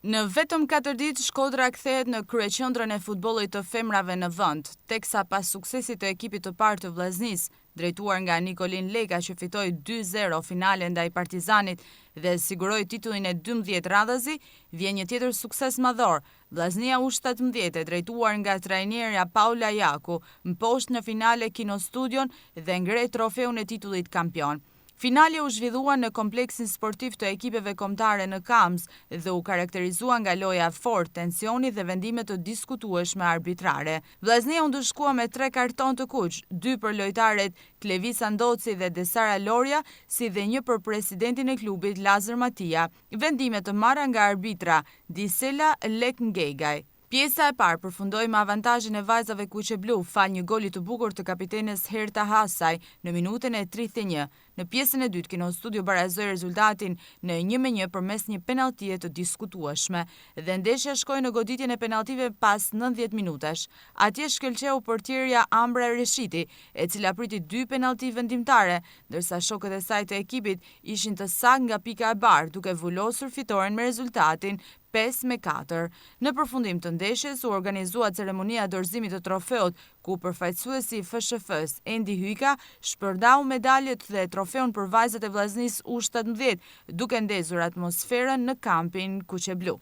Në vetëm 4 ditë, Shkodra kthehet në kryeqendrën e futbollit të femrave në vend, teksa pas suksesit të ekipit të parë të Vllaznisë, drejtuar nga Nikolin Leka që fitoi 2-0 finale ndaj Partizanit dhe siguroi titullin e 12 radhazi, vjen një tjetër sukses madhor. Vllaznia U17 drejtuar nga trajnerja Paula Jaku, mposhtë në finale Kinostudion dhe ngre trofeun e titullit kampion. Finali u zhvillua në kompleksin sportiv të ekipeve kombëtare në Kamz dhe u karakterizua nga loja fort, tensioni dhe vendime të diskutueshme arbitrare. Vllaznia u ndëshkua me 3 karton të kuq, 2 për lojtaret Klevisa Ndoci dhe Desara Loria, si dhe 1 për presidentin e klubit Lazar Matia. Vendime të marra nga arbitra Disela Lek Ngegaj. Pjesa e parë përfundoi me avantazhin e vajzave kuqeblu fal një goli të bukur të kapitenes Herta Hasaj në minutën e 31. Në pjesën e dytë Kinostudio barazoi rezultatin në 1-1 përmes një penalltie të diskutueshme dhe ndeshja shkoi në goditjen e penalltive pas 90 minutash. Atje shkëlqeu portierja Ambra Reshiti, e cila priti 2 penallti vendimtare, ndërsa shokët e saj të ekipit ishin të saktë nga pika e barë, duke vulosur fitoren me rezultatin 5-4. Në përfundim të ndeshjes u organizua ceremonia e dorëzimit të trofeut, ku përfaqësuesi i FSHF-s Endi Hyka shpërndau medaljet dhe trofeun për vajzat e Vllaznisë U17, duke ndezur atmosferën në kampin kuqeblu.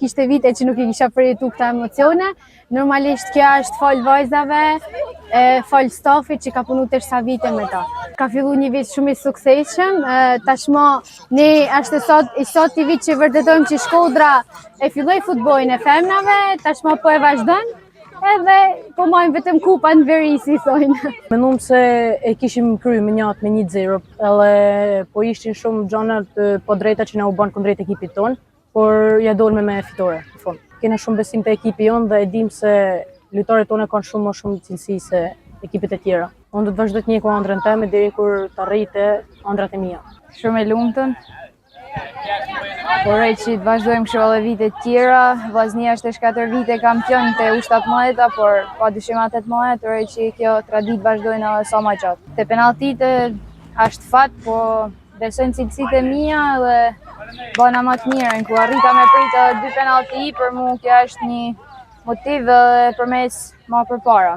Kishte vite që nuk I kisha përjetu këta emocione, normalisht kjo është fal vajzave, fal stafit që ka punu tërsa vite me ta. Ka fillu një vit shumë I suksesshëm, tashmë ne është sot I vit që vërtetojmë që Shkodra e filloi futbollin e femrave, tashmë po e vazhdon, edhe po marrim vetëm kupa në veri, si thonë. Mendom se e kishim kryer me 1-0, edhe po ishin shumë gjëra të podrejta që na u bën kundrejt ekipit ton. Por ja dolme me fitore, në fund. Kena shumë besim te ekipi jonë dhe e dim se lojtarët tonë kanë shumë më shumë cilësi se ekipet e tjera. Unë do të vazhdoj të ndjek ëndrrën time deri kur të arrijë ëndrat e mia. Shumë e lumtur. Uroj që të vazhdojmë kështu edhe vite të tjera. Vllaznia është 4 vite kampion te U17, por padyshim atë 18, uroj që kjo traditë vazhdojnë edhe sa më gjatë. Te penalltitë është fat, po besojnë cilësitë e mia dhe bëna më të mirën, ku arrita me pritë 2 penallti, për mua kjo është një motiv përmes më përpara.